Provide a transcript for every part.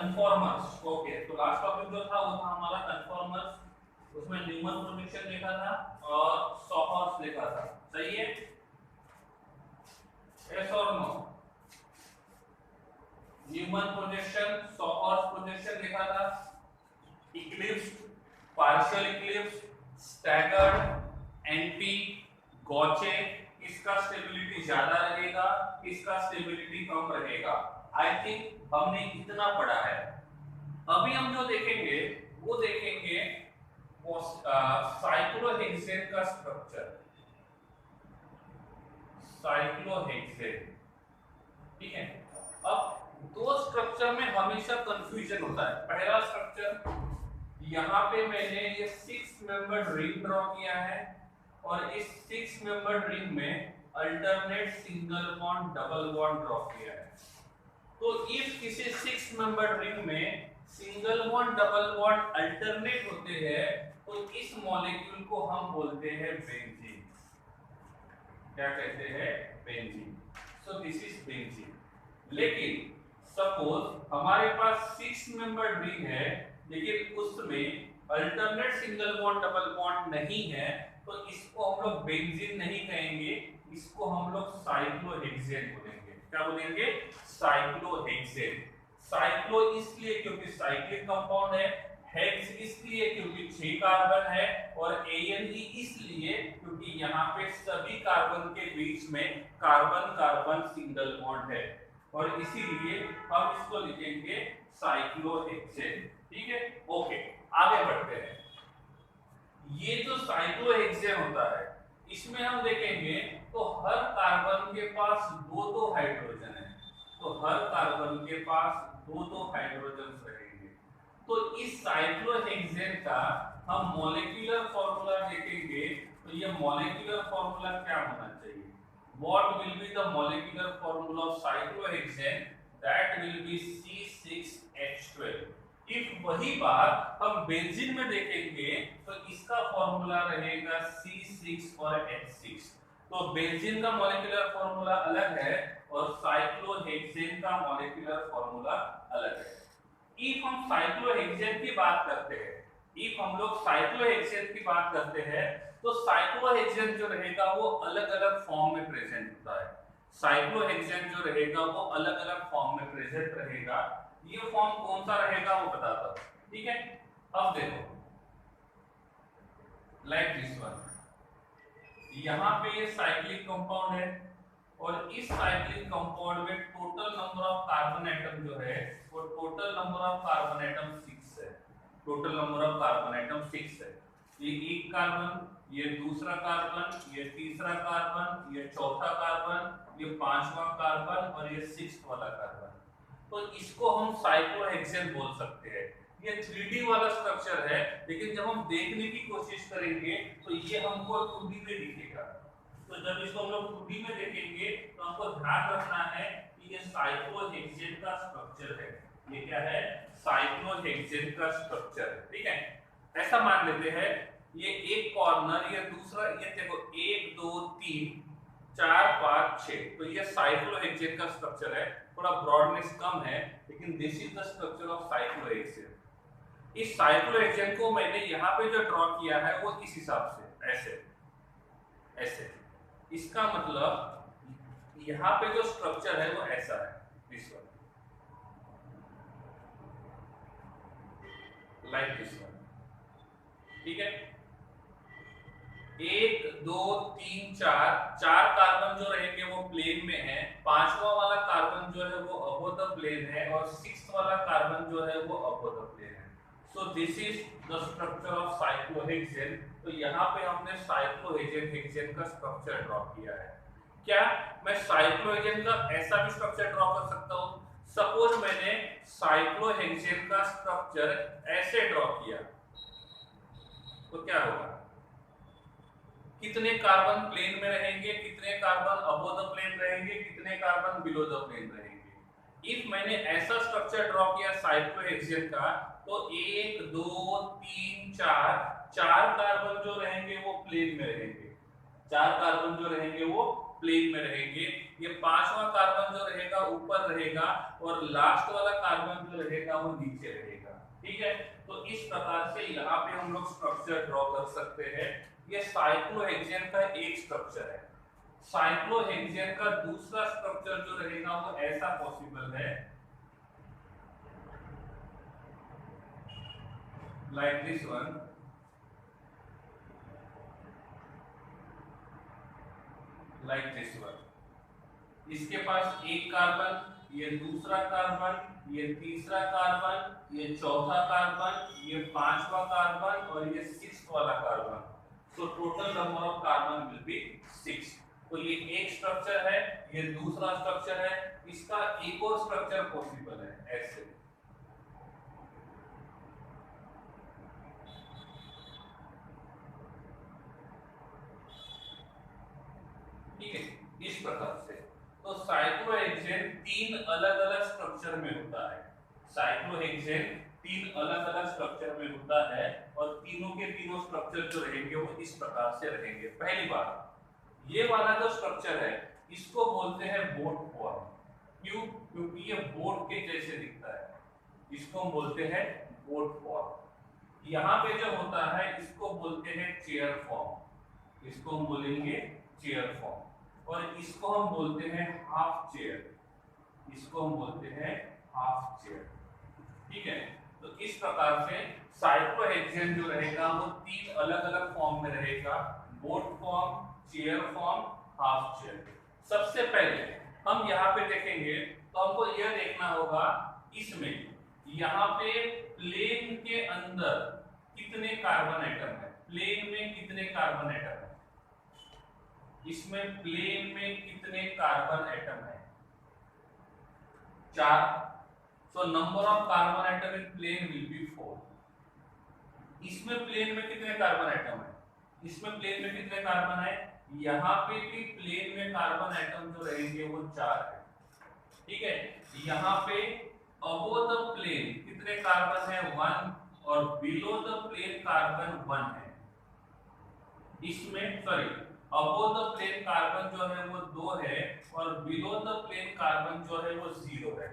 Conformers. Okay, तो last topic जो था वो था हमारा कन्फॉर्मर्स, उसमें न्यूमन प्रोजेक्शन देखा था और सॉहर्स देखा था। सही है, यस और no? Newman projection, sawhorse projection देखा था, eclipse, partial eclipse, staggered, anti, gauche, किसका स्टेबिलिटी ज्यादा रहेगा, किसका स्टेबिलिटी कम रहेगा। आई थिंक हमने इतना पढ़ा है। अभी हम जो देखेंगे वो देखेंगे साइक्लोहेक्सेन का स्ट्रक्चर। साइक्लोहेक्सेन, ठीक है। अब दो स्ट्रक्चर में हमेशा कंफ्यूजन होता है। पहला स्ट्रक्चर, यहाँ पे मैंने ये 6 मेंबर्ड रिंग ड्रॉ किया है और इस 6 मेंबर्ड रिंग में alternate single bond double bond draw किया है। तो इफ किसी 6 मेंबर्ड रिंग में single bond double bond alternate होते हैं तो इस मॉलिक्यूल को हम बोलते हैं बेंजीन। क्या कहते हैं? Benzene. So this is benzene. लेकिन सपोज हमारे पास 6 मेंबर्ड रिंग है लेकिन उसमें alternate single bond double bond नहीं है, तो इसको हम लोग बेंजीन नहीं कहेंगे, इसको हम लोग साइक्लोहेक्सेन बोलेंगे। क्या बोलेंगे? साइक्लोहेक्सेन। साइक्लो इसलिए क्योंकि साइक्लिक कंपाउंड है, हेक्स इसलिए क्योंकि 6 कार्बन है, और ANE इसलिए क्योंकि यहाँ पे सभी कार्बन के बीच में कार्बन कार्बन सिंगल बॉन्ड है, और इसीलिए हम इसको लिखेंगे साइक्लोहेक्सेन। ठीक है, ओके, आगे बढ़ते हैं। ये जो साइक्लोहेक्सेन होता है इसमें हम देखेंगे तो हर कार्बन के पास दो हाइड्रोजन है, तो हर कार्बन के पास दो हाइड्रोजन रहेंगे। तो इस साइक्लोहेक्सेन का हम मॉलिक्यूलर फॉर्मूला देखेंगे तो ये मॉलिक्यूलर फॉर्मूला क्या होना चाहिए? What will be the molecular formula of cyclohexane? That will be C6H12. If वही बात हम बेंजीन में देखेंगे तो इसका फॉर्मूला रहेगा C6 और H6। तो बेंजीन का मॉलिक्यूलर फॉर्मूला अलग है और साइक्लोहेक्सेन का मॉलिक्यूलर फॉर्मूला अलग है। इफ हम साइक्लोहेक्सेन की बात करते हैं, इफ हम लोग साइक्लोहेक्सेन की बात करते हैं तो साइक्लोहेक्सेन जो रहेगा वो अलग-अलग फॉर्म में प्रेजेंट होता है। साइक्लोहेक्सेन जो रहेगा वो अलग-अलग फॉर्म में प्रेजेंट रहेगा। ये फॉर्म कौन सा रहेगा वो बताता हूं, ठीक है। अब देखो, लाइक दिस वन, यहाँ पे ये साइक्लिक कंपाउंड है और इस साइक्लिक कंपाउंड में total number of carbon atom जो है वो total number of carbon atom 6 है। Total number of carbon atom 6 है। ये एक कार्बन, ये दूसरा कार्बन, ये तीसरा कार्बन, ये चौथा कार्बन, ये पांचवा कार्बन और ये 6th वाला कार्बन। तो इसको हम साइक्लोहेक्सेन बोल सकते हैं। ये 3D वाला स्ट्रक्चर है, लेकिन जब हम देखने की कोशिश करेंगे तो ये हमको 2D में दिखेगा। तो जब इसको हम लोग 2D में देखेंगे तो हमको ध्यान रखना है कि ये साइक्लोहेक्सेन का स्ट्रक्चर है। ये क्या है? साइक्लोहेक्सेन का स्ट्रक्चर है, ठीक है। ऐसा मान लेते हैं ये एक कॉर्नर, ये दूसरा, ये देखो 1 2 3 4 5 6, तो ये साइक्लोहेक्सेन का स्ट्रक्चर है। थोड़ा ब्रॉडनेस कम है लेकिन this is the structure of cyclohexane. इस साइक्लोहेक्सेन को मैंने यहाँ पे जो ड्रॉ किया है वो इस हिसाब से, ऐसे ऐसे। इसका मतलब यहाँ पे जो स्ट्रक्चर है वो ऐसा है, this one, like this one, ठीक है। 1 2 3 4 चार कार्बन जो रहेंगे वो प्लेन में है, पांचवा वाला कार्बन जो है वो अबव द प्लेन है और 6th वाला कार्बन जो है वो अबव द प्लेन है। So this is the structure of cyclohexane. तो यहाँ पे हमने साइक्लोहेक्सेन का स्ट्रक्चर ड्रॉ किया है। क्या मैं साइक्लोहेक्सेन का ऐसा भी स्ट्रक्चर ड्रॉ कर सकता हूँ? सपोज मैंने साइक्लोहेक्सेन का स्ट्रक्चर ऐसे ड्रॉ किया तो क्या होगा? कितने कार्बन प्लेन में रहेंगे, कितने कार्बन अबव द प्लेन रहेंगे, कितने कार्बन बिलो द प्लेन रहेंगे। इफ मैंने ऐसा स्ट्रक्चर ड्रॉ किया साइक्लोहेक्सेन का तो 1 2 3 4 चार कार्बन जो रहेंगे वो प्लेन में रहेंगे, चार कार्बन जो रहेंगे वो प्लेन में रहेंगे। ये पांचवा कार्बन जो रहेगा ऊपर रहेगा और लास्ट वाला कार्बन जो रहेगा वो नीचे रहेगा। ठीक है, तो इस प्रकार से यहाँ पे हम लोग स्ट्रक्चर ड्रॉ कर सकते हैं। ये साइक्लोहेक्सेन का एक स्ट्रक्चर है। साइक्लोहेक्सेन का दूसरा स्ट्रक्चर जो रहेगा वो ऐसा पॉसिबल है, like this one, like this one. इसके पास एक कार्बन, ये दूसरा कार्बन, ये तीसरा कार्बन, ये चौथा कार्बन, ये पांचवा कार्बन और ये सिक्स्थ वाला कार्बन। तो total number of carbon will be 6। तो ये एक स्ट्रक्चर है, ये दूसरा स्ट्रक्चर है, इसका एक और स्ट्रक्चर पॉसिबल है ऐसे। ठीक है, इस प्रकार से। तो साइक्लोहेक्सेन 3 अलग-अलग स्ट्रक्चर में होता है। साइक्लोहेक्सेन 3 अलग-अलग स्ट्रक्चर में होता है और तीनों के तीनों स्ट्रक्चर जो रहेंगे वो इस प्रकार से रहेंगे। पहली बात, ये वाला जो स्ट्रक्चर है इसको बोलते हैं बोट फॉर्म। क्यों? क्योंकि ये बोट के जैसे दिखता है। इसको हम बोलते हैं बोट फॉर्म। यहाँ पे जो होता है इसको बोलते हैं चेयर फॉर्म। इसको हम बोलेंगे चेयर फॉर्म। और इसको हम बोलते हैं हाफ चेयर। इसको हम बोलते हैं हाफ चेयर। ठीक है, तो इस प्रकार से साइक्लोहेक्सेन जो रहेगा वो 3 अलग-अलग फॉर्म में रहेगा, boat form, chair form, half chair. सबसे पहले हम यहाँ पे देखेंगे तो हमको यह देखना होगा इसमें यहाँ पे प्लेन के अंदर कितने कार्बन एटम है। प्लेन में कितने कार्बन एटम है, इसमें प्लेन में कितने कार्बन एटम है? 4। So number of carbon atom in plane will be 4। इसमें प्लेन में कितने कार्बन एटम है? इसमें प्लेन में कितने कार्बन है? यहाँ पे भी प्लेन में कार्बन एटम जो रहेंगे वो 4 है। ठीक है, यहाँ पे अबोव द प्लेन कितने कार्बन है? 1। और बिलो द प्लेन कार्बन 1 है। इसमें sorry, above the plane carbon जो है वो 2 है और बिलो द प्लेन कार्बन जो है वो 0 है।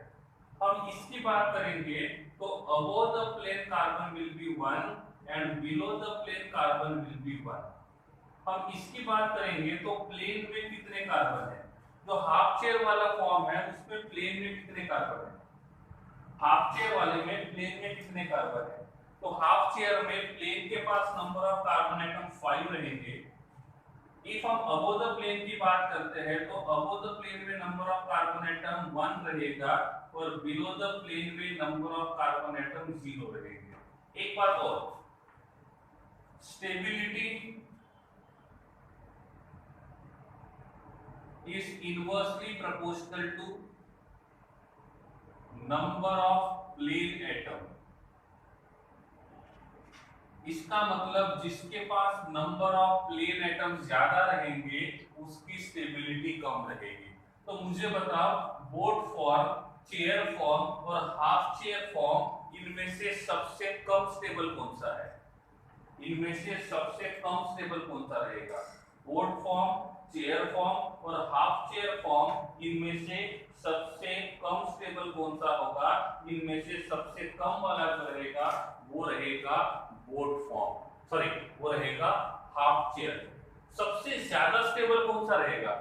हम इसकी बात करेंगे तो above the plane carbon will be 1 and below the plane carbon will be 1। हम इसकी बात करेंगे तो प्लेन में कितने कार्बन है? जो हाफ चेयर वाला फॉर्म है उसमें प्लेन में कितने कार्बन है? हाफ चेयर वाले में प्लेन में कितने कार्बन है? तो हाफ चेयर में प्लेन के पास नंबर ऑफ कार्बन एटम 5 रहेंगे। इफ हम अबोव द प्लेन की बात करते हैं तो अबोव द प्लेन में नंबर ऑफ कार्बन एटम 1 रहेगा और बिलो द प्लेन में नंबर ऑफ कार्बन एटम 0 रहेंगे। एक बात और, stability is inversely proportional to number of plane atom। इसका मतलब जिसके पास नंबर ऑफ प्लेन एटम ज्यादा रहेंगे उसकी स्टेबिलिटी कम रहेगी। तो मुझे बताओ बोट फॉर्म, चेयर फॉर्म और हाफ चेयर फॉर्म इनमें से सबसे कम स्टेबल कौन सा है? इनमें से सबसे कम स्टेबल कौन सा रहेगा? बोट फॉर्म, चेयर फॉर्म और हाफ चेयर फॉर्म इनमें से सबसे कम स्टेबल कौन सा होगा? इनमें से सबसे कम वाला जो रहेगा वो रहेगा बोट फॉर्म, सॉरी वो रहेगा हाफ चेयर। सबसे ज्यादा स्टेबल कौन सा रहेगा?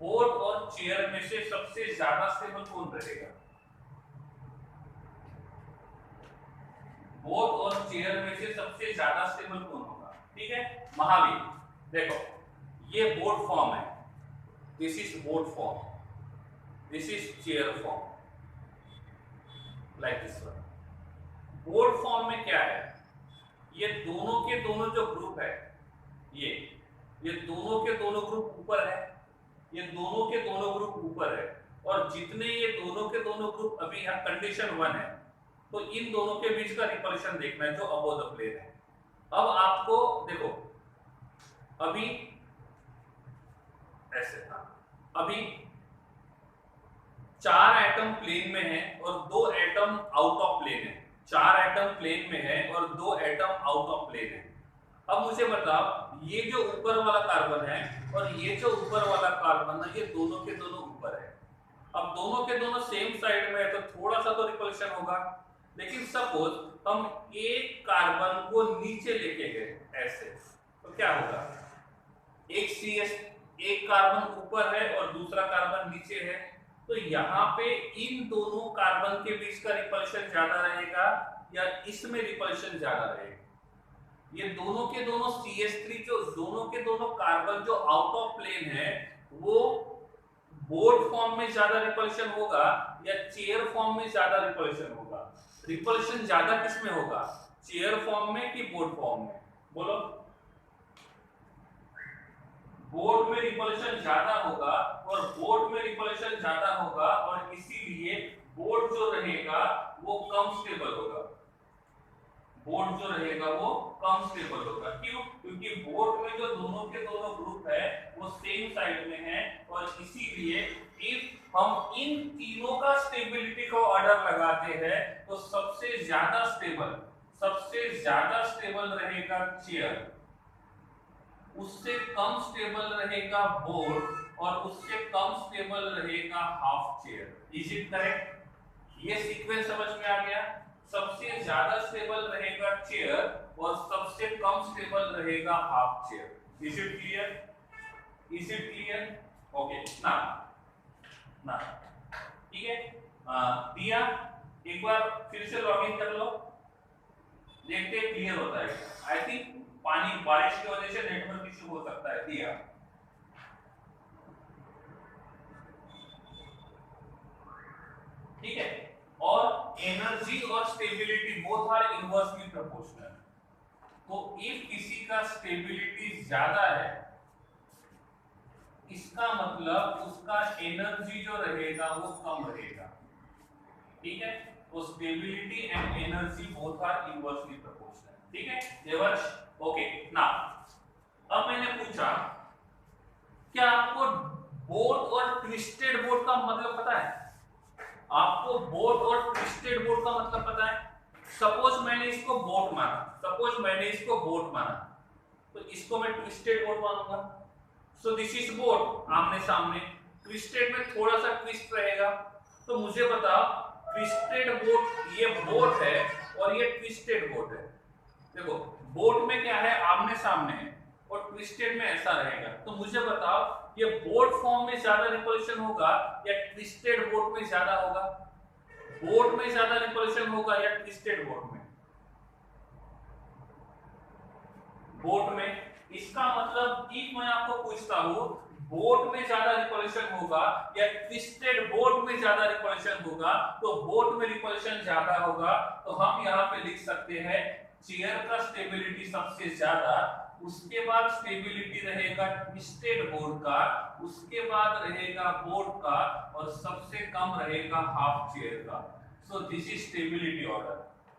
बोट और चेयर में से सबसे ज्यादा स्टेबल कौन रहेगा? बोट और चेयर में से सबसे ज्यादा स्टेबल कौन होगा? ठीक है, महावीर देखो ये बोट फॉर्म है, this is boat form, this is chair form, like this one. Boat form में क्या है? ये दोनों के दोनों जो ग्रुप है, ये दोनों के दोनों ग्रुप ऊपर है, ये दोनों के दोनों ग्रुप ऊपर है और जितने ये दोनों के दोनों ग्रुप अभी यहाँ कंडीशन 1 है तो इन दोनों के बीच का रिपल्शन देखना है जो अबोव द प्लेन है। अब आपको देखो अभी ऐसे था, अभी 4 एटम प्लेन में है और 2 एटम आउट ऑफ प्लेन है। 4 एटम प्लेन में है और 2 एटम आउट ऑफ प्लेन है। अब मुझे बताओ ये जो ऊपर वाला कार्बन है और ये जो ऊपर वाला कार्बन है ये दोनों के दोनों ऊपर है। अब दोनों के दोनों सेम साइड में है तो थोड़ा सा तो रिपल्शन होगा, लेकिन सपोज हम एक कार्बन को नीचे लेके गए ऐसे, तो क्या होगा, एक CS, एक कार्बन ऊपर है और दूसरा कार्बन नीचे है, तो यहाँ पे इन दोनों कार्बन के बीच का रिपल्शन ज्यादा रहेगा या इसमें रिपल्शन ज्यादा रहेगा? ये दोनों के दोनों CH3 जो दोनों के दोनों कार्बन जो आउट ऑफ प्लेन है, वो बोर्ड फॉर्म में ज्यादा रिपल्शन होगा या चेयर फॉर्म में ज्यादा रिपल्शन होगा? रिपल्शन ज्यादा किस में होगा, चेयर फॉर्म में कि बोर्ड फॉर्म में? बोलो। बोर्ड में रिपल्शन ज्यादा होगा, और बोर्ड में रिपल्शन ज्यादा होगा और इसीलिए बोर्ड जो रहेगा वो कम स्टेबल होगा। बोर्ड जो रहेगा वो कम स्टेबल होगा। क्यों? क्योंकि बोर्ड में जो दोनों के दोनों ग्रुप है वो सेम साइड में है, और इसीलिए इफ हम इन तीनों का स्टेबिलिटी को ऑर्डर लगाते हैं तो सबसे ज्यादा स्टेबल रहेगा चेयर, उससे कम स्टेबल रहेगा बोर्ड, और उससे कम स्टेबल रहेगा half chair. Is it correct? ये सीक्वेंस समझ में आ गया? सबसे ज्यादा स्टेबल रहेगा चेयर और सबसे कम स्टेबल रहेगा half chair. Is it clear? Is it clear? Okay ना ठीक है। दिया, एक बार फिर से लॉगिन कर लो, देखते हैं क्लियर होता है। आई थिंक पानी बारिश की वजह से नेटवर्क इशू हो सकता है। दिया, ठीक है। और एनर्जी और stability both are inversely proportional. तो इफ किसी का स्टेबिलिटी ज्यादा है, इसका मतलब उसका एनर्जी जो रहेगा वो कम रहेगा, ठीक है। तो stability and energy both are inversely proportional, ठीक है देवर्ष? ओके ना, अब मैंने पूछा क्या आपको बोट और ट्विस्टेड बोट का मतलब पता है? आपको बोट और ट्विस्टेड बोट का मतलब पता है? सपोज मैंने इसको बोट माना, तो इसको मैं ट्विस्टेड बोट मानूंगा। सो दिस इज बोट, आमने सामने। ट्विस्टेड में थोड़ा सा ट्विस्ट रहेगा। तो मुझे बताओ, ट्विस्टेड बोट, ये बोट है और ये ट्विस्टेड बोट है। देखो, बोट में क्या है, आमने सामने है, और ट्विस्टेड में ऐसा रहेगा। तो मुझे बताओ, ये बोट फॉर्म में ज्यादा रिपल्शन होगा या ट्विस्टेड बोट में ज्यादा होगा? बोट में ज्यादा रिपल्शन होगा या ट्विस्टेड बोट में? बोट में। इसका मतलब कि मैं आपको पूछता हूं, बोट में ज्यादा रिपल्शन होगा या ट्विस्टेड बोट में ज्यादा रिपल्शन होगा? तो बोट में रिपल्शन ज्यादा होगा, तो हम यहां पे लिख सकते हैं चेयर का स्टेबिलिटी सबसे ज्यादा, उसके बाद स्टेबिलिटी रहेगा ट्विस्टेड बोर्ड का, उसके बाद रहेगा बोर्ड का, और सबसे कम रहेगा हाफ चेयर का। So this is stability order,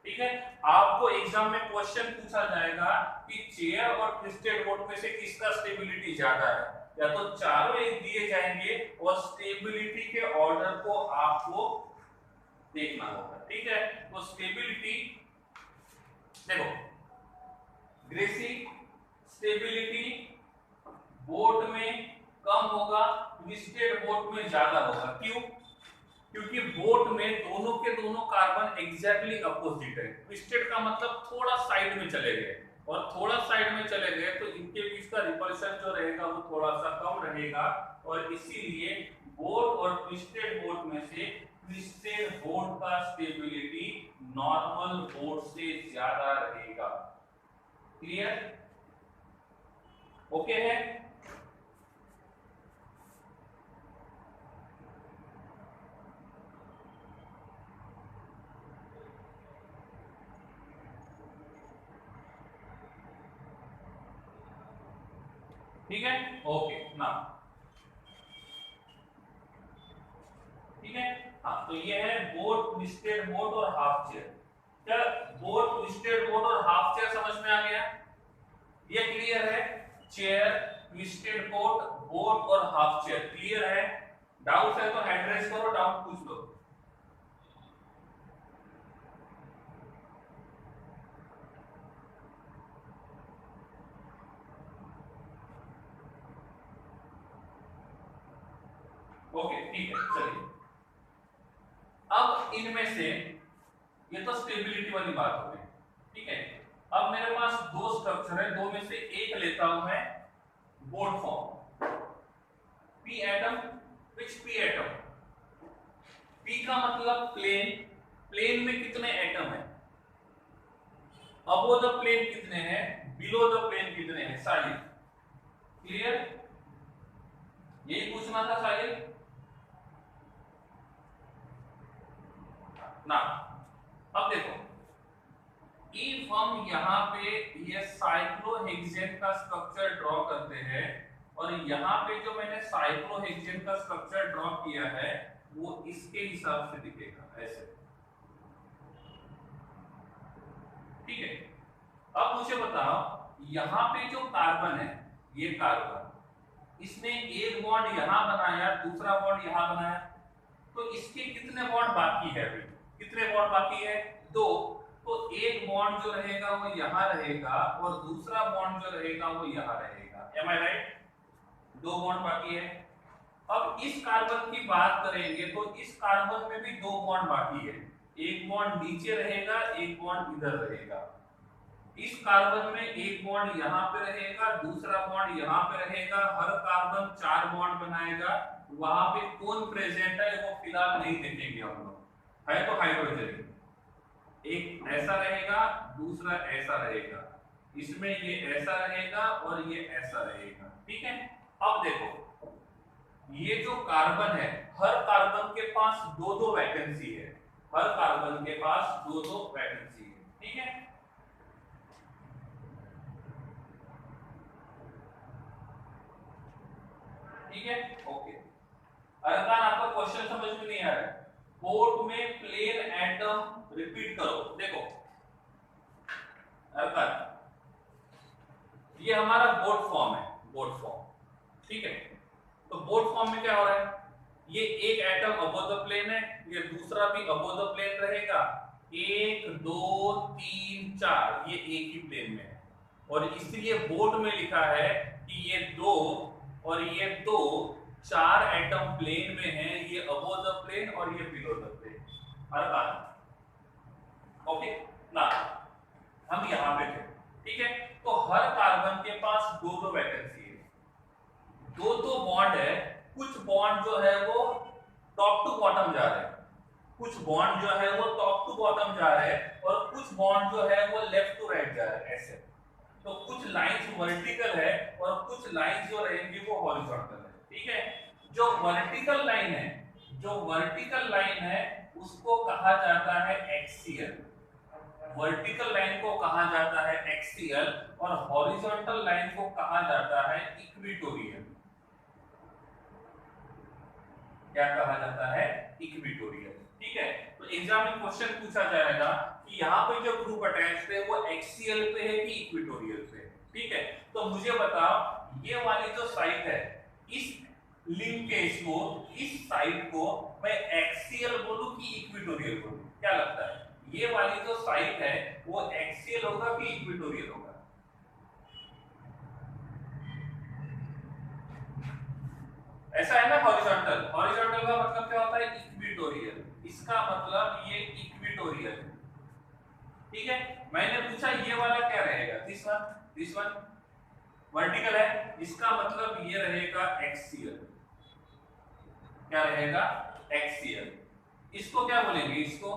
ठीक है। आपको एग्जाम में क्वेश्चन पूछा जाएगा कि चेयर और ट्विस्टेड बोर्ड में से किसका स्टेबिलिटी ज्यादा है, या तो चारों एक दिए जाएंगे और स्टेबिलिटी के ऑर्डर को आपको देखना होगा, ठीक है। तो स्टेबिलिटी देखो, ग्रेसी स्टेबिलिटी बोट में कम होगा, ट्विस्टेड बोट में ज्यादा होगा। क्यों? क्योंकि बोट में दोनों के दोनों कार्बन एग्जैक्टली अपोजिट है। ट्विस्टेड का मतलब थोड़ा साइड में चले गए, और थोड़ा साइड में चले गए तो इनके बीच का रिपल्शन जो रहेगा वो थोड़ा सा कम रहेगा, और इसीलिए बोट और ट्विस्टेड बोट में से ट्विस्टेड बोट का स्टेबिलिटी नॉर्मल बोट से ज्यादा रहेगा। क्लियर? ओके है? ठीक है, ओके ना, ठीक है। हाँ, तो ये है बोट, ट्विस्टेड बोट और हाफ चेयर। क्या बोट, ट्विस्टेड बोट और हाफ चेयर समझ में आ गया? ये क्लियर है? चेयर, ट्विस्टेड बोट, बोट और हाफ चेयर क्लियर है? डाउट है तो हैंड रेज करो, डाउट पूछ लो। ओके ठीक है, चलिए। अब इनमें से ये तो स्टेबिलिटी वाली बात हो गई, ठीक है। अब मेरे पास दो स्ट्रक्चर है, दो में से एक लेता हूं मैं बोट फॉर्म, पी एटम, विच पी एटम, पी का मतलब प्लेन, प्लेन में कितने एटम है, अबो द प्लेन कितने हैं, बिलो द प्लेन कितने हैं, साहिल क्लियर, यही पूछना था साहिल ना। अब देखो इफ हम यहाँ पे ये साइक्लोहेक्सेन का स्ट्रक्चर ड्रॉ करते हैं और यहाँ पे जो मैंने साइक्लोहेक्सेन का स्ट्रक्चर ड्रॉ किया है वो इसके हिसाब से दिखेगा ऐसे, ठीक है। अब मुझे बताओ यहाँ पे जो कार्बन है, ये कार्बन, इसने एक बॉन्ड यहाँ बनाया, दूसरा बॉन्ड यहाँ बनाया, तो इसके कितने बॉन्ड बाकी है अभी, कितने बॉन्ड बाकी है, दो, तो एक बॉन्ड जो रहेगा वो यहाँ रहेगा और दूसरा बॉन्ड जो रहेगा वो यहाँ रहेगा, एम आई राइट, दो बॉन्ड बाकी है। अब इस कार्बन की बात करेंगे तो इस कार्बन में भी दो बॉन्ड बाकी है, एक बॉन्ड नीचे रहेगा, एक बॉन्ड इधर रहेगा। इस कार्बन में एक बॉन्ड यहाँ पे रहेगा, दूसरा बॉन्ड यहाँ पे रहेगा, हर कार्बन चार बॉन्ड बनाएगा, वहां पे कौन प्रेजेंट है वो फिलहाल नहीं देखेंगे हम लोग, है तो हाइड्रोजन, एक ऐसा रहेगा, दूसरा ऐसा रहेगा, इसमें ये ऐसा रहेगा और ये ऐसा रहेगा, ठीक है। अब देखो ये जो कार्बन है, हर कार्बन के पास दो दो वैकेंसी है, हर कार्बन के पास दो दो वैकेंसी है, ठीक है। ठीक है, ओके। अरकान आपका क्वेश्चन समझ में नहीं आ रहा है, बोट में प्लेन एटम रिपीट करो, देखो अरकान ये हमारा बोट फॉर्म है, बोट फॉर्म, ठीक है। तो बोट फॉर्म में क्या हो रहा है, ये एक एटम अबव द प्लेन है, ये दूसरा भी अबव द प्लेन रहेगा, एक दो तीन चार ये एक ही प्लेन में है, और इसलिए बोर्ड में लिखा है कि ये दो और ये दो चार एटम प्लेन में हैं, ये अबव द प्लेन और ये बिलो द प्लेन, हर बार ओके ना। हम यहां पे थे, ठीक है। तो हर कार्बन के पास दो दो वैकेंसी है, दो दो बॉन्ड है, कुछ बॉन्ड जो है वो टॉप टू बॉटम जा रहे हैं, कुछ बॉन्ड जो है वो टॉप टू बॉटम जा रहे हैं और कुछ बॉन्ड जो है वो लेफ्ट टू राइट जा रहे हैं ऐसे। तो कुछ लाइंस वर्टिकल है और कुछ लाइंस जो रहेंगी वो हॉरिजॉन्टल है, ठीक है। जो वर्टिकल लाइन है, जो वर्टिकल लाइन है उसको कहा जाता है एक्सियल, वर्टिकल लाइन को कहा जाता है एक्सियल और हॉरिजॉन्टल लाइन को कहा जाता है इक्वेटोरियल। क्या कहा जाता है, इक्वेटोरियल, ठीक है। तो एग्जाम में क्वेश्चन पूछा जाएगा कि यहाँ पे जो ग्रुप अटैच्ड है वो एक्सियल पे है कि इक्वेटोरियल पे, ठीक है। तो मुझे बताओ ये वाली जो साइड है, इस लिंकेज को, इस साइड को मैं एक्सियल बोलूं कि इक्वेटोरियल बोलूं, क्या लगता है, ये वाली जो साइड है वो एक्सियल होगा कि इक्वेटोरियल होगा, ऐसा है ना। हॉरिजॉन्टल, हॉरिजॉन्टल का मतलब क्या होता है, इक्वेटोरियल, इसका मतलब ये इक्वेटोरियल, ठीक है। मैंने पूछा ये वाला क्या रहेगा, दिस वन वर्टिकल है, इसका मतलब ये रहेगा एक्सियल, क्या रहेगा, एक्सियल। इसको क्या बोलेंगे, इसको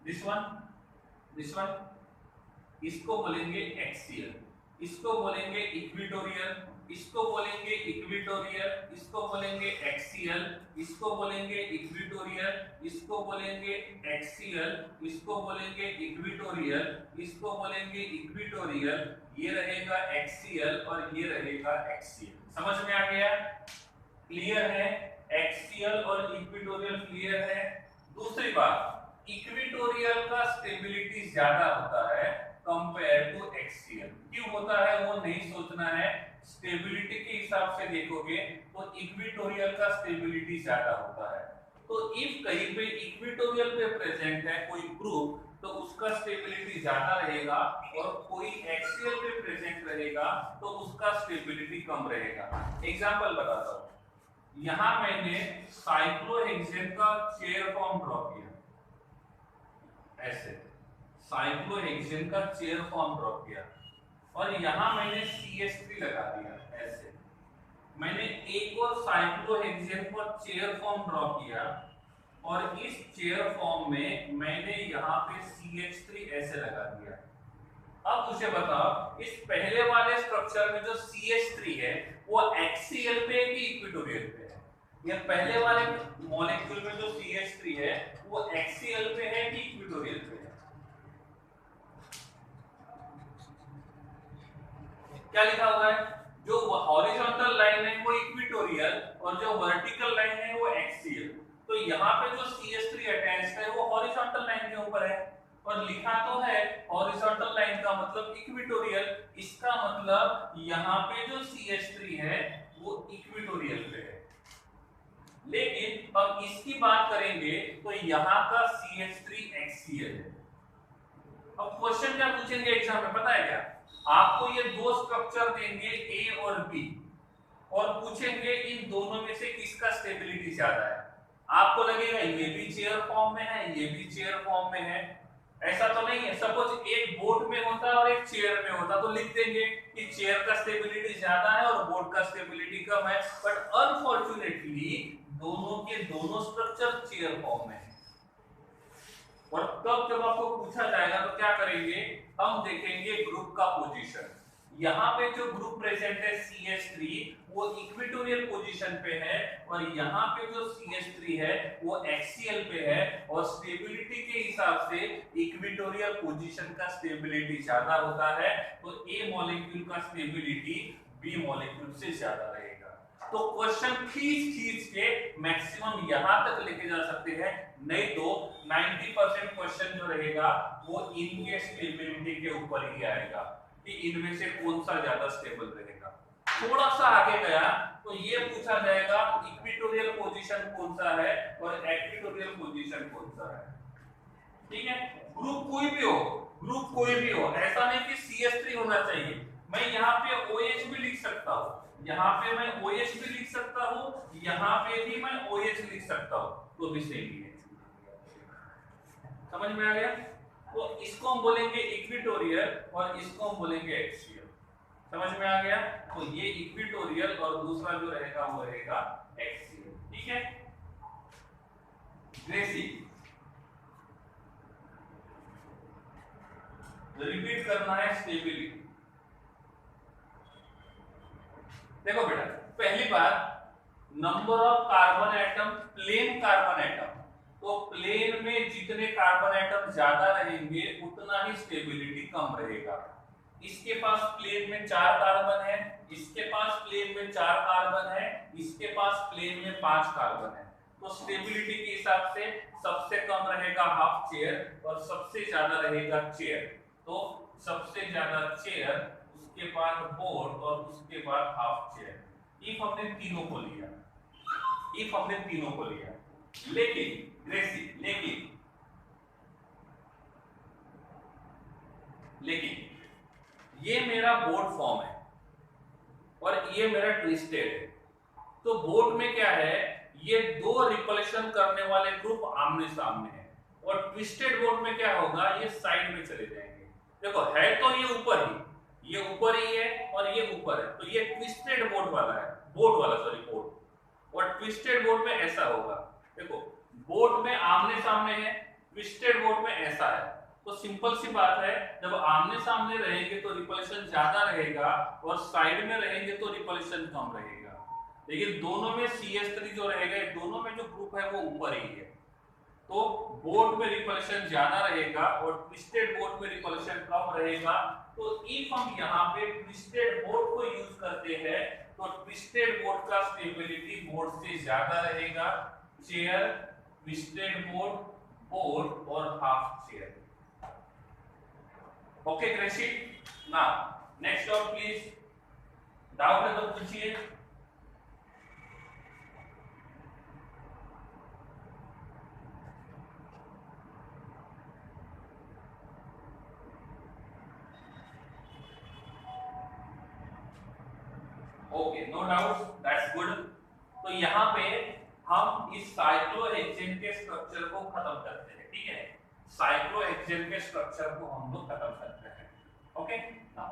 दिस वन इसको बोलेंगे एक्सियल, इसको बोलेंगे इक्वेटोरियल, इसको बोलेंगे इक्वेटोरियल, इसको बोलेंगे एक्सियल, इसको बोलेंगे इक्वेटोरियल, इसको बोलेंगे एक्सियल, इसको बोलेंगे इक्वेटोरियल, इसको बोलेंगे इक्वेटोरियल, ये रहेगा एक्सियल और ये रहेगा एक्सियल। समझ में आ गया, क्लियर है, एक्सियल और इक्वेटोरियल क्लियर है। दूसरी बात, इक्वेटोरियल का स्टेबिलिटी ज्यादा होता है कंपेयर टू एक्सियल। क्यों होता है वो नहीं सोचना है, स्टेबिलिटी के हिसाब से देखोगे तो इक्वेटोरियल का स्टेबिलिटी ज्यादा होता है। तो इफ कहीं पे इक्वेटोरियल पे प्रेजेंट है कोई ग्रुप तो उसका स्टेबिलिटी ज्यादा रहेगा, और कोई एक्सियल पे प्रेजेंट रहेगा तो उसका स्टेबिलिटी कम रहेगा। एग्जांपल बताता हूं, यहां मैंने साइक्लोहेक्सेन का चेयर फॉर्म ड्रॉ किया, ऐसे साइक्लोहेक्सेन का चेयर फॉर्म ड्रॉ किया और यहाँ मैंने CH3 लगा दिया ऐसे। मैंने एक और साइक्लोहेक्सेन का चेयर फॉर्म ड्रॉ किया और इस चेयर फॉर्म में मैंने यहाँ पे CH3 ऐसे लगा दिया। अब मुझे बताओ इस पहले वाले स्ट्रक्चर में जो CH3 है वो एक्सियल पे है कि इक्वेटोरियल पे है? ये पहले वाले मॉलिक्यूल में जो CH3 है वो एक्सियल पे है कि इक्वेटोरियल पे है? क्या लिखा हुआ है? जो हॉरिजॉन्टल लाइन है वो इक्वेटोरियल और जो वर्टिकल लाइन है वो एक्सियल। तो यहाँ पे जो CH3 अटैच्ड है वो हॉरिजॉन्टल लाइन के ऊपर है और लिखा तो है हॉरिजॉन्टल लाइन का मतलब इक्वेटोरियल, इसका मतलब यहाँ पे जो CH3 है वो इक्वेटोरियल पे है। लेकिन अब इसकी बात करेंगे तो यहाँ का CH3 एक्सियल है। अब क्वेश्चन क्या पूछेंगे एग्जाम में पता है क्या? आपको ये दो स्ट्रक्चर देंगे A और B और पूछेंगे इन दोनों में से किसका स्टेबिलिटी ज्यादा है। आपको लगेगा ये भी चेयर फॉर्म में है, ये भी चेयर फॉर्म में है, ऐसा तो नहीं है। सपोज एक बोट में होता और एक चेयर में होता तो लिख देंगे कि चेयर का स्टेबिलिटी ज्यादा है और बोट का स्टेबिलिटी कम है, बट अनफॉर्चुनेटली दोनों के दोनों स्ट्रक्चर चेयर फॉर्म में है। और तब जब आपको पूछा जाएगा तो क्या करेंगे, हम देखेंगे ग्रुप का पोजीशन। यहाँ पे जो ग्रुप प्रेजेंट है CH3 वो इक्वेटोरियल पोजीशन पे है और यहाँ पे जो CH3 है वो एक्सियल पे है और स्टेबिलिटी के हिसाब से इक्वेटोरियल पोजीशन का स्टेबिलिटी ज्यादा होता है, तो A मॉलिक्यूल का स्टेबिलिटी B मॉलिक्यूल से ज्यादा रहेगा। तो क्वेश्चन खींच के मैक्सिमम यहाँ तक लेके जा सकते हैं, नहीं तो 90% क्वेश्चन जो रहेगा वो इनके स्टेबिलिटी के ऊपर ही आएगा कि इनमें से कौन सा ज्यादा स्टेबल रहेगा। थोड़ा सा आगे गया तो ये पूछा जाएगा इक्वेटोरियल पोजीशन कौन सा है और एक्वेटोरियल पोजीशन कौन सा है। ठीक है, ग्रुप कोई भी हो, ग्रुप कोई भी हो, ऐसा नहीं कि CH3 होना चाहिए। मैं यहाँ पे OH भी लिख सकता हूँ, यहाँ पे मैं OH भी लिख सकता हूँ, यहाँ पे भी मैं OH लिख सकता हूँ, तो भी सही है। समझ में आ गया? तो इसको हम बोलेंगे इक्वेटोरियल और इसको हम बोलेंगे एक्सियल। समझ में आ गया? तो ये इक्वेटोरियल और दूसरा जो रहेगा वो रहेगा एक्सियल। ठीक है, ग्रेसी रिपीट करना है स्टेबिलिटी। देखो बेटा, पहली बात number of carbon atom, plane carbon atom, तो प्लेन में जितने कार्बन एटम ज्यादा रहेंगे उतना ही स्टेबिलिटी कम रहेगा। इसके पास प्लेन में 4 कार्बन है, इसके पास प्लेन में 4 कार्बन है, इसके पास प्लेन में 5 कार्बन है, तो स्टेबिलिटी के हिसाब से सबसे कम रहेगा हाफ चेयर और सबसे ज्यादा रहेगा चेयर। तो सबसे ज्यादा चेयर, उसके बाद बोर्ड और उसके बाद हाफ चेयर। इफ हमने तीनों को लिया, इफ हमने तीनों को लिया, लेकिन ग्रेसी लेकिन ये मेरा बोर्ड फॉर्म है और ये मेरा ट्विस्टेड है। तो बोर्ड में क्या है, ये दो रिपल्शन करने वाले ग्रुप आमने सामने हैं और ट्विस्टेड बोर्ड में क्या होगा, ये साइड में चले जाएंगे। देखो है तो ये ऊपर ही, ये ऊपर ही है और ये ऊपर है, तो ये ट्विस्टेड बोर्ड वाला है, बोर्ड वाला सॉरी बोर्ड। और ट्विस्टेड बोर्ड में ऐसा होगा, देखो बोर्ड में आमने सामने है, ट्विस्टेड बोर्ड में ऐसा है। तो सिंपल सी बात है, जब आमने सामने रहेंगे तो रिपल्शन ज्यादा रहेगा और साइड में रहेंगे तो रिपल्शन कम रहेगा। लेकिन दोनों में CH3 जो रहेगा, दोनों में जो ग्रुप है वो ऊपर ही है, तो बोर्ड में रिपल्शन ज्यादा रहेगा और ट्विस्टेड बोर्ड में रिपल्शन कम रहेगा। तो इफ हम यहाँ पे ट्विस्टेड बोर्ड को यूज करते हैं तो ट्विस्टेड बोर्ड का स्टेबिलिटी बोर्ड से ज्यादा रहेगा। चेयर, ट्विस्टेड बोर्ड, बोर्ड और half chair. Okay Krishi, now next doubt please. Doubt है तो पूछिए। Okay, no doubt, that's good. तो यहाँ पे हम इस साइक्लोहेक्सेन के स्ट्रक्चर को खत्म करते हैं। ठीक है, साइक्लोहेक्सेन के स्ट्रक्चर को हम लोग खत्म करते हैं। ओके नाउ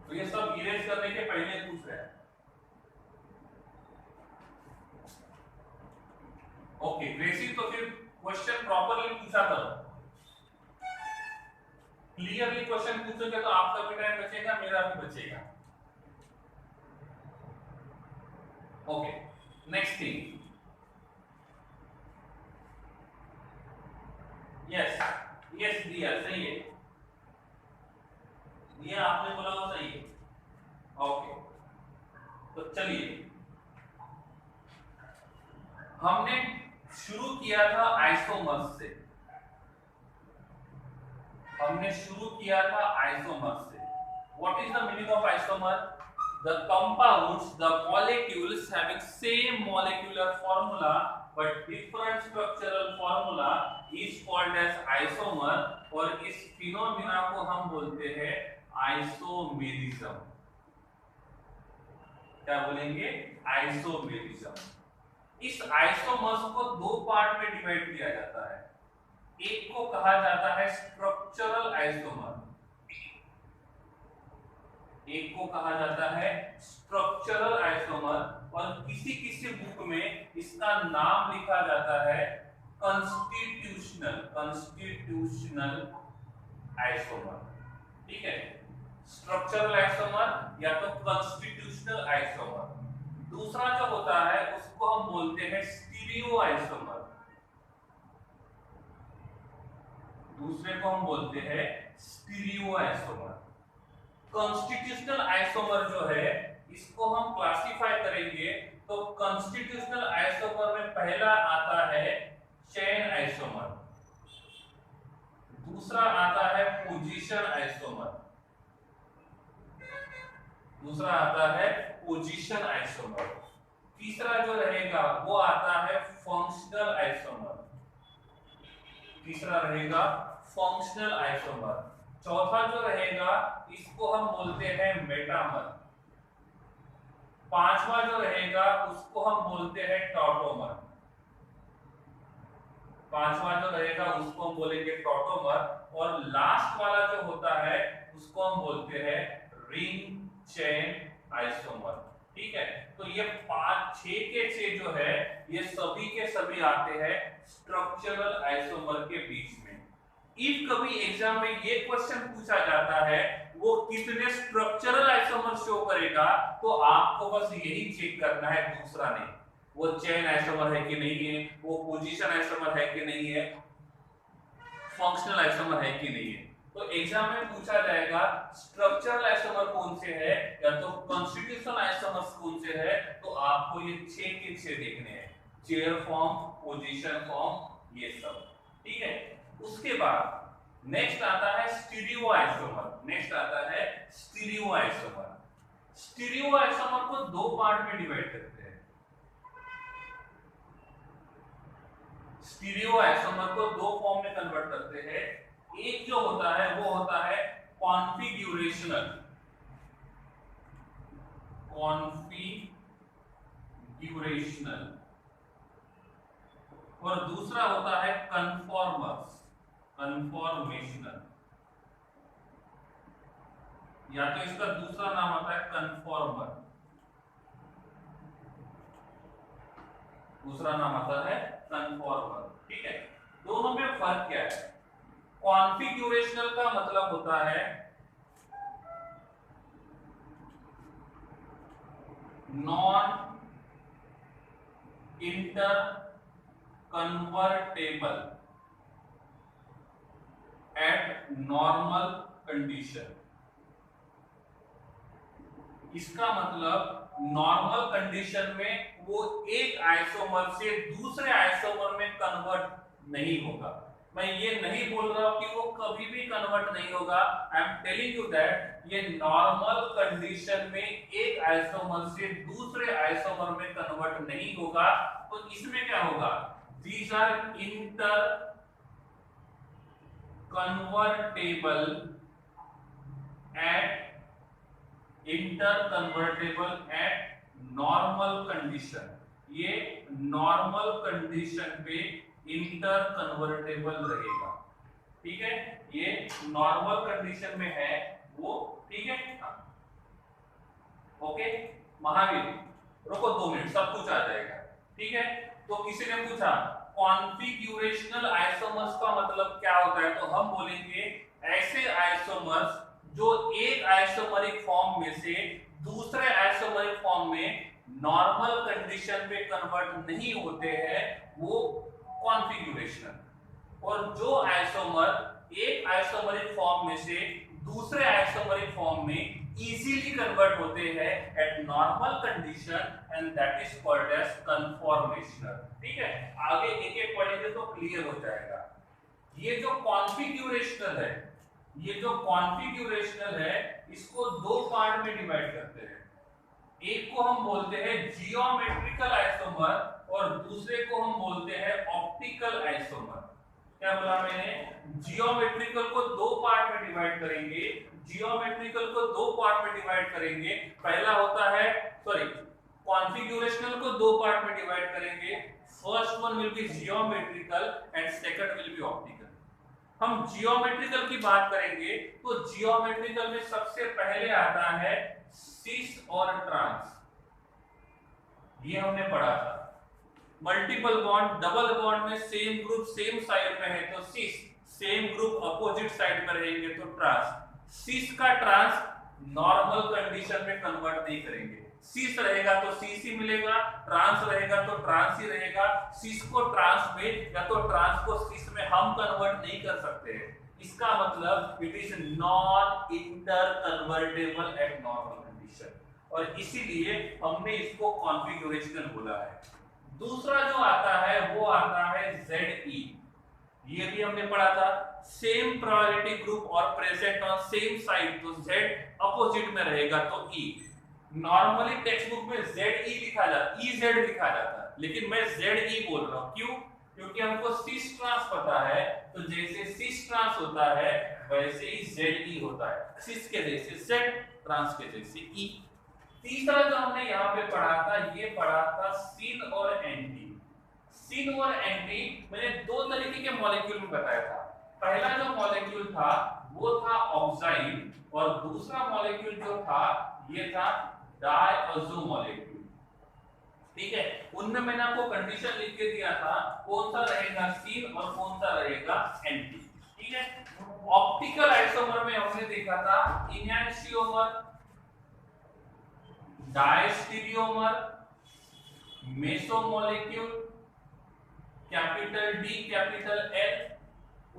तो ये सब इरेज करने के पहले पूछ रहे हैं। ओके ग्रेसी, तो फिर क्वेश्चन प्रॉपरली पूछा करो, क्लियरली क्वेश्चन पूछोगे तो आपका भी टाइम बचेगा, मेरा भी बचेगा। Okay next thing, yes yes दिया सही है, ये आपने बोला वो सही है। ओके तो चलिए हमने शुरू किया था आइसोमर्स से, हमने शुरू किया था आइसोमर्स से। What is the meaning of isomer? The compounds, the molecules having same molecular formula but different structural formula is called as isomer, और इस फिनोमिना को हम बोलते हैं आइसोमेरिज्म। क्या बोलेंगे? आइसोमेरिज्म। इस आइसोमर्स को दो पार्ट में डिवाइड किया जाता है। एक को कहा जाता है स्ट्रक्चरल आइसोमर, एक को कहा जाता है स्ट्रक्चरल आइसोमर, और किसी किसी बुक में इसका नाम लिखा जाता है कंस्टिट्यूशनल आइसोमर। ठीक है, स्ट्रक्चरल आइसोमर या तो कंस्टिट्यूशनल आइसोमर। दूसरा जो होता है उसको हम बोलते हैं स्टीरियो आइसोमर, दूसरे को हम बोलते हैं स्टीरियो आइसोमर। कॉन्स्टिट्यूशनल आइसोमर जो है इसको हम क्लासिफाई करेंगे तो कॉन्स्टिट्यूशनल आइसोमर में पहला आता है चेन आइसोमर, दूसरा आता है पोजीशन आइसोमर, दूसरा आता है पोजीशन आइसोमर, तीसरा जो रहेगा वो आता है फंक्शनल आइसोमर, तीसरा रहेगा फंक्शनल आइसोमर, चौथा जो रहेगा इसको हम बोलते हैं मेटामर, पांचवा जो रहेगा उसको हम बोलते हैं टॉटोमर, पांचवा जो रहेगा उसको हम बोलेंगे टॉटोमर, और लास्ट वाला जो होता है उसको हम बोलते हैं रिंग चेन आइसोमर। ठीक है, तो ये 5 6 के 6 जो है ये सभी के सभी आते हैं स्ट्रक्चरल आइसोमर के बीच में। इफ कभी एग्जाम में ये क्वेश्चन पूछा जाता है वो कितने स्ट्रक्चरल आइसोमर शो करेगा, तो आपको बस यही चेक करना है, दूसरा नहीं, वो चेन आइसोमर है कि नहीं है, वो पोजीशन आइसोमर है कि नहीं है, फंक्शनल आइसोमर है कि नहीं है। तो एग्जाम में पूछा जाएगा स्ट्रक्चरल आइसोमर कौन से है या तो कॉन्स्टिट्यूशनल आइसोमर्स कौन से है, तो आपको ये 6 के 6 देखने हैं, चेयर फॉर्म, पोजीशन फॉर्म, ये सब। ठीक है, उसके बाद नेक्स्ट आता है स्टीरियो आइसोमर, नेक्स्ट आता है स्टीरियो आइसोमर। स्टीरियो आइसोमर को दो पार्ट में डिवाइड करते हैं, स्टीरियो आइसोमर को दो फॉर्म में कन्वर्ट करते हैं। एक जो होता है वो होता है कॉन्फिग्यूरेशनल, कॉन्फिग्यूरेशनल, और दूसरा होता है कन्फॉर्मर्स, कन्फॉर्मेशनल, या तो इसका दूसरा नाम आता है कन्फॉर्मर, दूसरा नाम आता है कन्फॉर्मर। ठीक है, दोनों में फर्क क्या है? कॉन्फिग्यूरेशनल का मतलब होता है non inter convertible eight normal condition. इसका मतलब नॉर्मल कंडीशन में वो एक आइसोमर से दूसरे आइसोमर में कन्वर्ट नहीं होगा। मैं ये नहीं बोल रहा हूं कि वो कभी भी कन्वर्ट नहीं होगा, I am telling you that ये नॉर्मल कंडीशन में एक आइसोमर से दूसरे आइसोमर में कन्वर्ट नहीं होगा। तो इसमें क्या होगा? These are interconvertible at normal condition। ये नॉर्मल कंडीशन पे इंटर कन्वर्टेबल रहेगा। ठीक है, ये नॉर्मल कंडीशन में है वो। ठीक है, ओके महावीर, रुको 2 मिनट, सब कुछ आ जाएगा। ठीक है, तो किसी ने पूछा कॉन्फिग्यूरेशनल आइसोमर्स का मतलब क्या होता है, तो हम बोलेंगे ऐसे आइसोमर्स जो एक आइसोमरिक फॉर्म में से दूसरे आइसोमरिक फॉर्म में नॉर्मल कंडीशन में कन्वर्ट नहीं होते हैं, वो कॉन्फिग्यूरेशनल। और जो आइसोमर एक आइसोमरिक फॉर्म में से दूसरे आइसोमरिक फॉर्म में इजीली कन्वर्ट होते हैं at normal condition, and that is called as conformational. ठीक है, आगे एक एक पढ़ेंगे तो क्लियर हो जाएगा। ये जो कॉन्फिग्यूरेशनल है, ये जो कॉन्फिग्यूरेशनल है, इसको 2 पार्ट में डिवाइड करते हैं। एक को हम बोलते हैं जियोमेट्रिकल आइसोमर और दूसरे को हम बोलते हैं ऑप्टिकल आइसोमर। क्या बोला मैंने? जियोमेट्रिकल को 2 पार्ट में डिवाइड करेंगे। जियोमेट्रिकल को 2 पार्ट में डिवाइड करेंगे। पहला होता है, सॉरी, कॉन्फिग्यूरेशनल को 2 पार्ट में डिवाइड करेंगे। First one will be geometrical and second will be optical. हम जियोमेट्रिकल की बात करेंगे तो जियोमेट्रिकल में सबसे पहले आता है सिस और ट्रांस। ये हमने पढ़ा था। मल्टीपल बॉन्ड, डबल बॉन्ड में सेम ग्रुप सेम साइड में है तो सिस, सेम ग्रुप अपोजिट साइड में रहेंगे तो ट्रांस। सिस का ट्रांस नॉर्मल कंडीशन में कन्वर्ट नहीं करेंगे। सिस रहेगा तो सिस ही मिलेगा, ट्रांस रहेगा तो ट्रांस ही रहेगा। सिस को ट्रांस में या तो ट्रांस को सिस में हम कन्वर्ट नहीं कर सकते हैं। इसका मतलब it is non inter convertible eight normal condition, और इसीलिए हमने इसको कॉन्फिगरेशनल बोला है। दूसरा जो आता है वो आता है ZE। ये भी हमने पढ़ा था, सेम प्रोबेबिलिटी ग्रुप और प्रेजेंट ऑन सेम साइड, तो Z अपोजिट में रहेगा तो E। नॉर्मली टेक्स्ट बुक में ZE लिखा जाता, EZ लिखा जाता है, लेकिन मैं ZE बोल रहा हूं। क्यों? क्योंकि हमको सिस ट्रांस पता है, तो जैसे सिस ट्रांस होता है वैसे ही ZE होता है। सिस के जैसे Z, ट्रांस के जैसे E। तीसरा जो हमने यहाँ पे पढ़ा था, ये पढ़ा था सिन और एंटी। सिन और एंटी मैंने 2 तरीके के मॉलिक्यूल में बताया था। पहला जो मॉलिक्यूल था वो था ऑक्साइड, और दूसरा मॉलिक्यूल जो था ये था डायअज़ो मॉलिक्यूल। ठीक है, उनमें मैंने आपको कंडीशन लिख के दिया था, कौन सा रहेगा सिन और कौन सा रहेगा एंटी। ठीक है, ऑप्टिकल आइसोमर में हमने देखा था enantiomer, diastereomer, meso molecule, capital D capital L.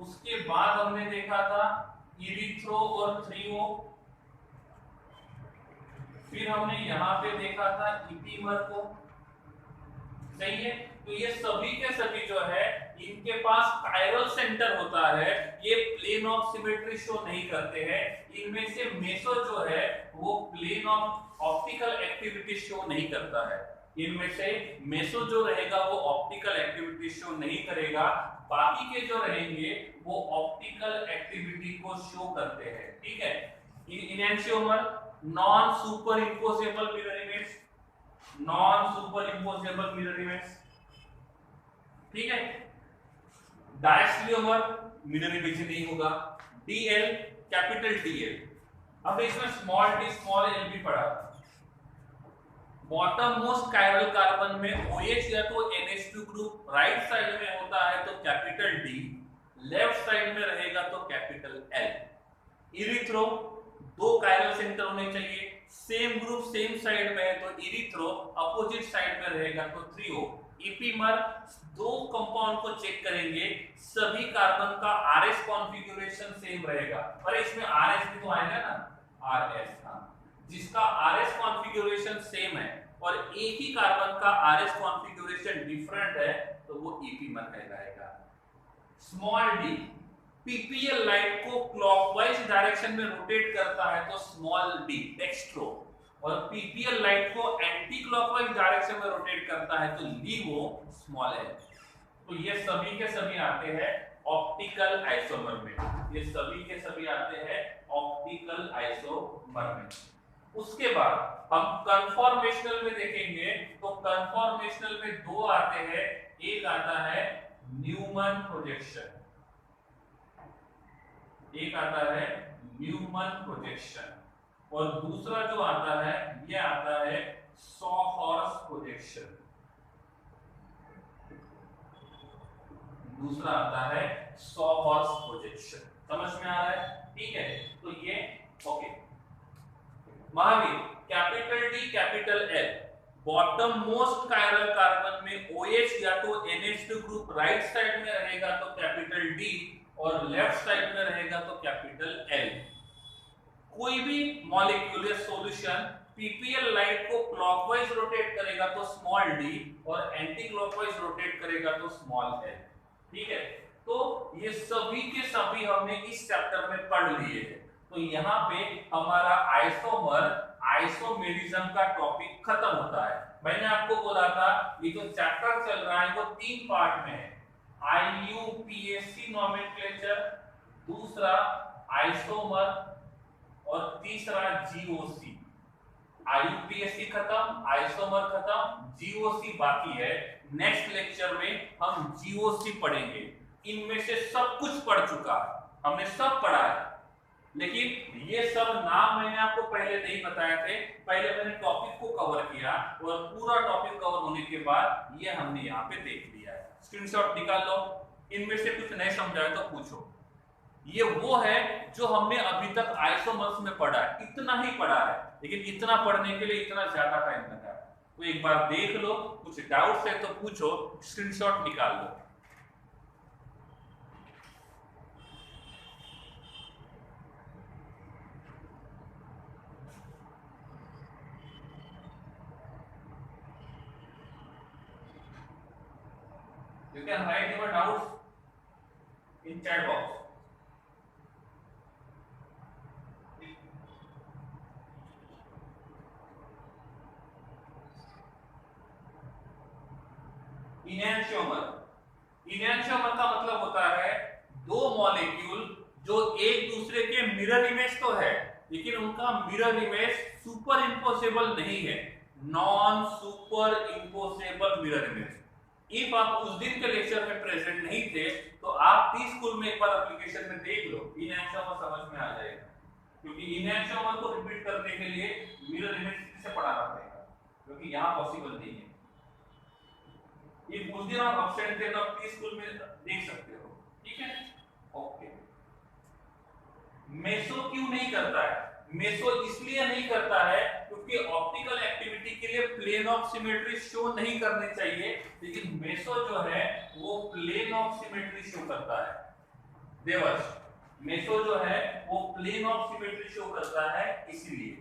उसके बाद हमने देखा था इरिथ्रो और थ्रियो। फिर हमने यहां पे देखा था इपीमर को। सही है, तो ये सभी के सभी जो है इनके पास कायरल सेंटर होता है, ये प्लेन ऑफ सिमेट्री शो नहीं करते हैं। इनमें से मेसो जो है वो plane of optical activity show नहीं करता है। इनमें से मेसो जो रहेगा वो ऑप्टिकल एक्टिविटी शो नहीं करेगा, बाकी के जो रहेंगे वो ऑप्टिकल एक्टिविटी को शो करते हैं। ठीक है, enantiomer non superimposable mirror image, non superimposable mirror image. ठीक है, डायस्टीरियोमर मिरर इमेज नहीं होगा। डीएल कैपिटल डीएल, अब इसमें स्मॉल डी स्मॉल एल भी पढ़ा। बॉटम मोस्ट कायरल कार्बन में OH या तो NH2 ग्रुप राइट साइड में होता है तो कैपिटल D, लेफ्ट साइड में रहेगा तो capital L। Erythro 2 chiral centre होने चाहिए, सेम ग्रुप सेम साइड में है तो इरिथ्रो, अपोजिट साइड में रहेगा तो थ्रियो। इपीमर 2 कंपाउंड को चेक करेंगे, सभी कार्बन का RS कॉन्फ़िगरेशन सेम रहेगा, और इसमें RS भी तो आएगा ना, RS। जिसका RS कॉन्फ़िगरेशन सेम है और एक ही कार्बन का RS कॉन्फ़िगरेशन डिफरेंट है तो वो इपीमर कहलाएगा। स्मॉल डी पीपीएल लाइट को क्लॉकवाइज डायरेक्शन में रोटेट करता है तो स्मॉल डी डेक्स्ट्रो, और पीपीएल लाइट को एंटी क्लॉकवाइज डायरेक्शन में रोटेट करता है तो लीवो स्मॉल एल। तो ये सभी के सभी आते हैं ऑप्टिकल आइसोमर में, ये सभी के सभी आते हैं ऑप्टिकल आइसोमर में। उसके बाद हम कन्फॉर्मेशनल में देखेंगे तो कन्फॉर्मेशनल में 2 आते हैं, एक आता है न्यूमन प्रोजेक्शन, एक आता है न्यूमन प्रोजेक्शन और दूसरा जो आता है ये आता है सॉहॉर्स प्रोजेक्शन। दूसरा आता है सॉहॉर्स प्रोजेक्शन। समझ में आ रहा है? ठीक है, तो ये okay. Mahavir, capital D capital L, bottom most chiral carbon में OH या तो NH2 ग्रुप राइट साइड में रहेगा तो कैपिटल डी और लेफ्ट साइड में रहेगा तो कैपिटल एल। कोई भी मॉलिक्यूल या सॉल्यूशन पीपीएल लाइट को क्लॉकवाइज रोटेट करेगा तो स्मॉल डी और एंटी क्लॉकवाइज रोटेट करेगा तो स्मॉल एल। ठीक है, तो ये सभी के सभी हमने इस चैप्टर में पढ़ लिए हैं। तो यहाँ पे हमारा आइसोमर आइसोमेरिज्म का टॉपिक खत्म होता है। मैंने आपको बोला था ये जो चैप्टर चल रहा है वो 3 पार्ट में है। IUPAC नोमेनक्लेचर, दूसरा आइसोमर और तीसरा GOC। IUPAC खत्म, आइसोमर खत्म, GOC बाकी है। नेक्स्ट लेक्चर में हम GOC पढ़ेंगे। इनमें से सब कुछ पढ़ चुका है, हमने सब पढ़ा है, लेकिन ये सब नाम मैंने आपको पहले नहीं बताए थे। पहले मैंने टॉपिक को कवर किया और पूरा टॉपिक कवर होने के बाद ये हमने यहाँ पे देख लिया है। स्क्रीनशॉट निकाल लो, इनमें से कुछ नहीं समझाए तो पूछो। ये वो है जो हमने अभी तक आइसोमर्स में पढ़ा है, इतना ही पढ़ा है, लेकिन इतना पढ़ने के लिए इतना ज्यादा टाइम लगा है। तो एक बार देख लो, कुछ डाउट्स है तो पूछो, स्क्रीनशॉट निकाल लो। You can write your doubts in chat box. इनैंशियोमर, इनैंशियोमर का मतलब होता है दो मॉलिक्यूल जो एक दूसरे के मिरर इमेज तो है, लेकिन उनका मिरर इमेज सुपर इम्पोसिबल नहीं है, non super impossible mirror image. If आप उस दिन के लेक्चर में प्रेजेंट नहीं थे तो आप टी स्कूल में एक बार एप्लीकेशन में देख लो, इनैंशियोमर समझ में आ जाएगा। क्योंकि इनैंशियोमर को रिपीट करने के लिए मिरर इमेज से पढ़ाना पड़ेगा, क्योंकि यहाँ पॉसिबल नहीं है। ये उस दिन आप एब्सेंट थे तो आप टी स्कूल में देख सकते हो। ठीक है, ओके। मेसो क्यों नहीं करता है? मेसो इसलिए नहीं करता है क्योंकि ऑप्टिकल एक्टिविटी के लिए प्लेन ऑफ सिमेट्री शो नहीं करने चाहिए, लेकिन मेसो जो है वो प्लेन ऑफ सिमेट्री शो करता है। देवर्ष, मेसो जो है वो प्लेन ऑफ सिमेट्री शो करता है, इसलिए।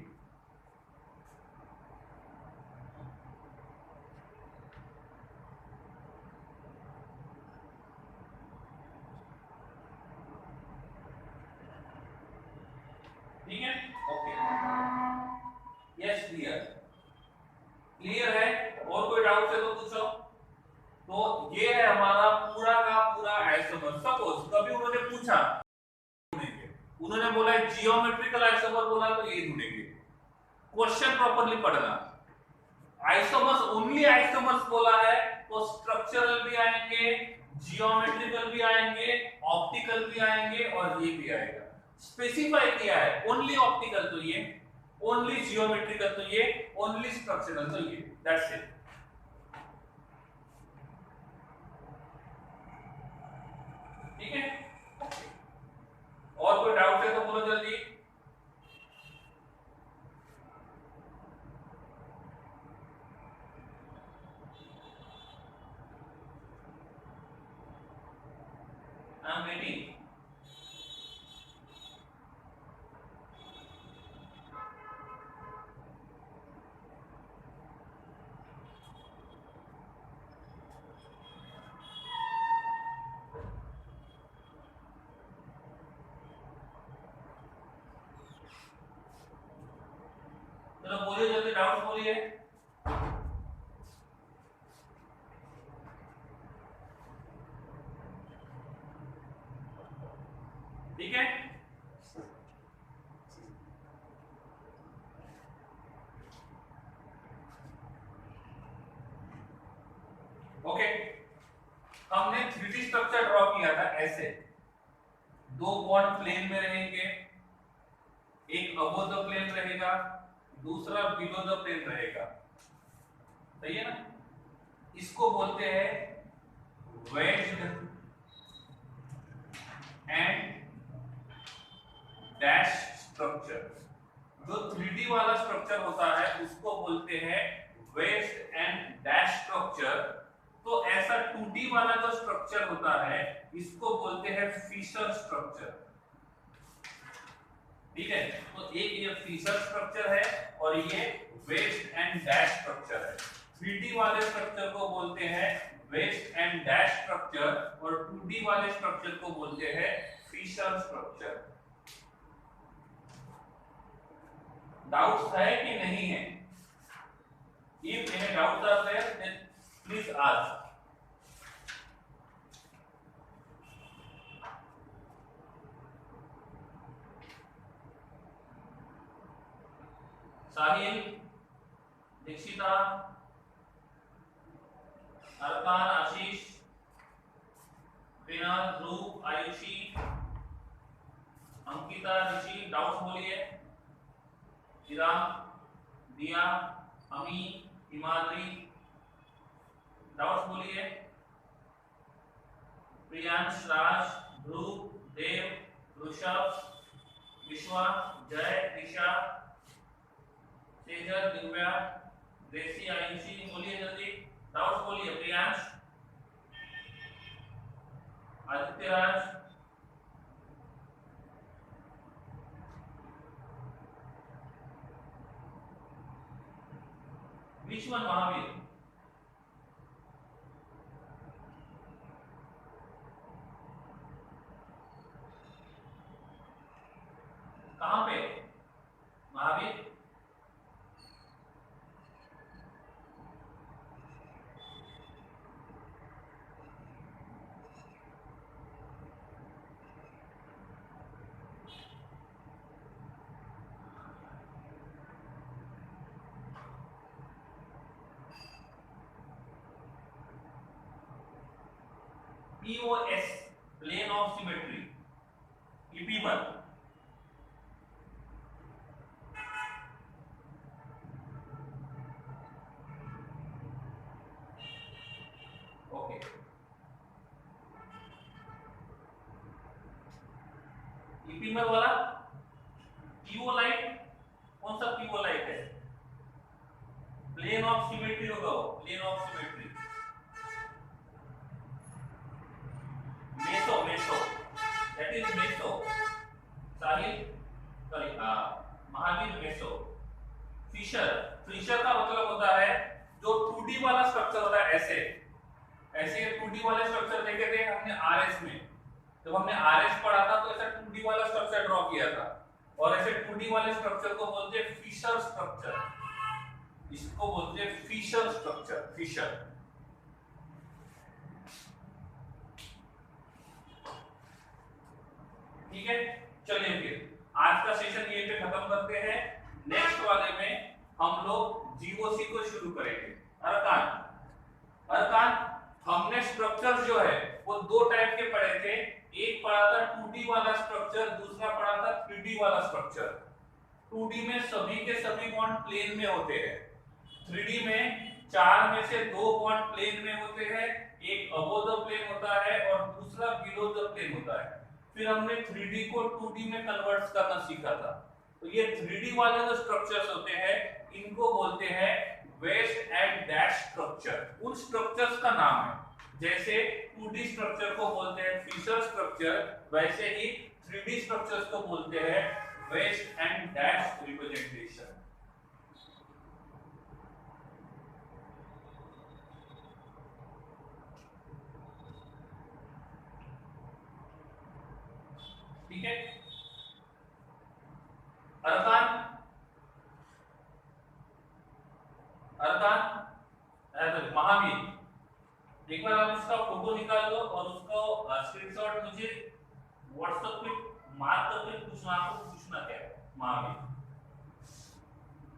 ठीक है, ओके, यस, क्लियर, क्लियर है। और कोई डाउट है तो पूछो। तो ये है हमारा पूरा का पूरा आइसोमर। सपोज कभी उन्होंने पूछा, उन्होंने बोला जियोमेट्रिकल आइसोमर बोला तो ये ढूंढेंगे। क्वेश्चन प्रॉपर्ली पढ़ना। आइसोमर्स ओनली आइसोमर्स बोला है तो स्ट्रक्चरल भी आएंगे, जियोमेट्रिकल भी आएंगे, ऑप्टिकल भी आएंगे और ये भी आएगा। स्पेसिफाई किया है ओनली ऑप्टिकल तो ये, ओनली जियोमेट्रिकल तो ये, ओनली स्ट्रक्चरल तो ये, दैट्स इट। ठीक है, और कोई डाउट है तो बोलो जल्दी। I am waiting. चलो बोलिए जल्दी, डाउट बोलिए। ठीक है, ओके। हमने 3D स्ट्रक्चर ड्रॉ किया था ऐसे, दो बॉन्ड प्लेन में रहेंगे, एक अबव द प्लेन रहेगा, दूसरा बिलो द प्लेन रहेगा, सही है ना। इसको बोलते हैं वेज्ड एंड डैश स्ट्रक्चर। जो 3D वाला स्ट्रक्चर होता है उसको बोलते हैं वेज्ड एंड डैश स्ट्रक्चर। तो ऐसा 2D वाला जो स्ट्रक्चर होता है इसको बोलते हैं फिशर स्ट्रक्चर, ठीक है। तो एक ये फिशर स्ट्रक्चर है और ये वेज्ड एंड डैश स्ट्रक्चर है। 3D वाले स्ट्रक्चर को बोलते हैं वेज्ड एंड डैश स्ट्रक्चर और 2D वाले स्ट्रक्चर को बोलते हैं फिशर स्ट्रक्चर। डाउट्स है कि नहीं है? If any doubts are there, then please ask. साहिल, दीक्षिता, अरकान, आशीष, विनय, ध्रुव, आयुषी, अंकिता, ऋषि, डाउट्स बोलिए। चिराग, दिया, अमी, हिमाद्री, डाउट्स बोलिए। प्रियांश, राज, ध्रुव, देव, ऋषभ, विश्वा, जय, दिशा, तेजल, दिव्या, देसी, आयुषी, बोलिए जल्दी, डाउट्स बोलिए। Priyansh, Aditya Raj, which one Mahavir? कहां पे Mahavir? POS, plane of symmetry, EP1। ओके, EP में बोला PO लाइट, कौन सा PO लाइट है? प्लेन ऑफ सिमेट्री होगा वो, plane of symmetry. Meso, meso, that is meso. Sahil, sorry, Mahavir, meso. Fischer, Fischer का मतलब होता है जो 2D वाला स्ट्रक्चर होता है, ऐसे ऐसे 2D वाले स्ट्रक्चर देखे थे हमने आरएस में। जब हमने आरएस पढ़ा था तो ऐसा 2D वाला स्ट्रक्चर ड्रॉ किया था, और ऐसे 2D वाले स्ट्रक्चर को बोलते हैं फिशर स्ट्रक्चर। इसको बोलते हैं फिशर स्ट्रक्चर, फिशर। ठीक है, चलिए फिर आज का सेशन ये पे खत्म करते हैं। नेक्स्ट वाले में हम लोग जीओसी को शुरू करेंगे। अरकान, अरकान, हमने स्ट्रक्चर जो है वो दो टाइप के पढ़े थे। एक पढ़ा था 2D वाला स्ट्रक्चर, दूसरा पढ़ा था 3D वाला स्ट्रक्चर। 2D में सभी के सभी बॉन्ड प्लेन में होते हैं, 3D में 4 में से 2 बॉन्ड प्लेन में होते हैं, एक अबव द प्लेन होता है और दूसरा बिलो द प्लेन होता है। फिर हमने 3D को 2D में कन्वर्ट करना सीखा था। तो ये 3D वाले जो स्ट्रक्चर्स होते हैं इनको बोलते हैं वेज्ड एंड डैश स्ट्रक्चर। उन स्ट्रक्चर्स का नाम है, जैसे 2D स्ट्रक्चर को बोलते हैं फिशर स्ट्रक्चर, वैसे ही 3D स्ट्रक्चर्स को बोलते हैं वेज्ड एंड डैश रिप्रेजेंटेशन। ठीक है, अरकान, अरकान, महावीर, एक बार आप इसका फोटो निकाल लो और उसको स्क्रीनशॉट मुझे व्हाट्सएप पे मार्क करके पूछना, आपको पूछना क्या है महावीर।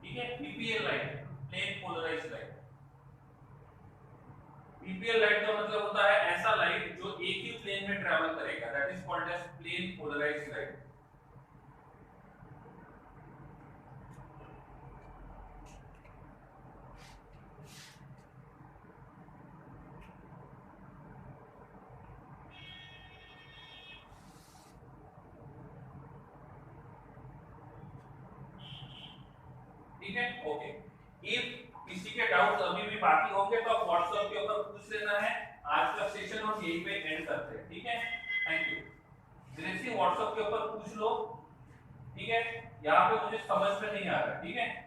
ठीक है, PPL light, plane polarised light. PPL light का मतलब होता है ऐसा लाइट प्लेन में ट्रैवल करेगा, that is called as plane polarised light. ठीक है, ओके। इफ किसी के डाउट्स अभी भी बाकी होंगे तो आप व्हाट्सएप के ऊपर पूछ लेना है। आज का सेशन हम यहीं पे एंड करते हैं, ठीक है। Thank you. जैसे व्हाट्सएप के ऊपर पूछ लो, ठीक है। यहाँ पे मुझे समझ में नहीं आ रहा, ठीक है।